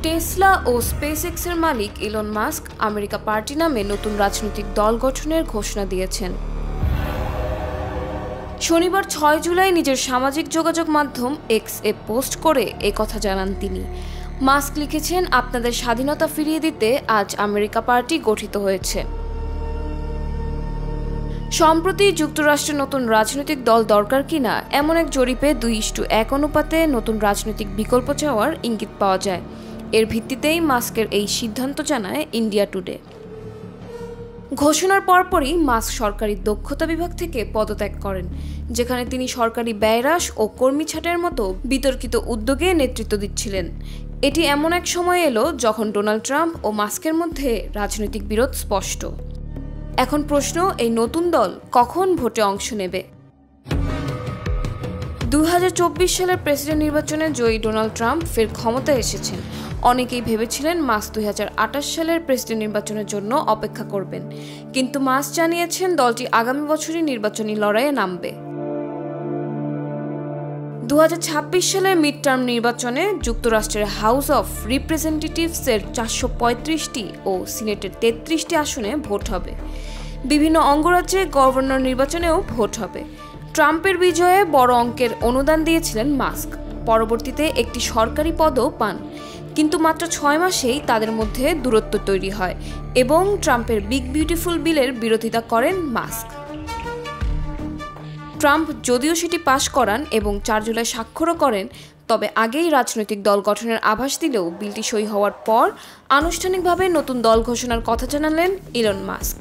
Tesla ও স্পেসএক্সের মালিক Elon Musk America party নামে নতুন রাজনৈতিক দল গঠনের ঘোষণা দিয়েছেন। শনিবার ৬ জুলাই নিজের সামাজিক যোগাযোগ মাধ্যম এক্স-এ পোস্ট করে কথা জানান তিনি। মাস্ক লিখেছেন, আপনাদের স্বাধীনতা ফিরিয়ে দিতে আজ আমেরিকা পার্টি গঠিত হয়েছে। সম্প্রতি যুক্তরাষ্ট্রের নতুন রাজনৈতিক দল দরকার কিনা এমন এক জরিপে 2:1 অনুপাতে নতুন রাজনৈতিক বিকল্প চাওয়ার ইঙ্গিত পাওয়া যায়। এর ভিত্তিতেই মাস্কের এই সিদ্ধান্ত জানায় ইন্ডিয়া টুডে। ঘোষণার পরপরই মাস্ক সরকারি দক্ষতা বিভাগ থেকে পদত্যাগ করেন, যেখানে তিনি সরকারি ব্যয়হ্রাস ও কর্মী ছাঁটাইয়ের মতো বিতর্কিত উদ্যোগে নেতৃত্ব দিচ্ছিলেন। এটি এমন এক সময় এলো যখন ডোনাল্ড ট্রাম্প ও মাস্কের মধ্যে রাজনৈতিক বিরোধ স্পষ্ট। এখন প্রশ্ন, এই নতুন দল কখন ভোটে অংশ নেবে? 2024 সালের প্রেসিডেন্ট নির্বাচনে জয়ী ডোনাল্ড ট্রাম্প ফের ক্ষমতায় এসেছেন। অনেকেই ভেবেছিলেন মাস্ক 2028 সালের প্রেসিডেন্ট নির্বাচনের জন্য অপেক্ষা করবেন, কিন্তু মাস্ক জানিয়েছেন দলটি আগামী বছরই নির্বাচনী লড়াইয়ে নামবে। 2026 সালের মিড টার্ম নির্বাচনে যুক্তরাষ্ট্রের হাউস অফ রিপ্রেজেন্টেটিভসের 435টি ও সিনেটের 33টি আসনে ভোট হবে। বিভিন্ন অঙ্গরাজ্যে গভর্নর নির্বাচনেও ভোট হবে। ট্রাম্পের বিজয়ে বড় অঙ্কের অনুদান দিয়েছিলেন মাস্ক। পরবর্তীতে একটি সরকারি পদও পান, কিন্তু মাত্র 6 মাসেই তাদের মধ্যে দূরত্ব তৈরি হয় এবং ট্রাম্পের বিগ বিউটিফুল বিলের বিরোধিতা করেন মাস্ক। ট্রাম্প যদিও সেটি পাশ করান এবং 4 জুলাই স্বাক্ষরও করেন, তবে আগেই রাজনৈতিক দল গঠনের আভাস দিলেও বিলটি সই হওয়ার পর আনুষ্ঠানিকভাবে নতুন দল ঘোষণার কথা জানালেন ইলন মাস্ক।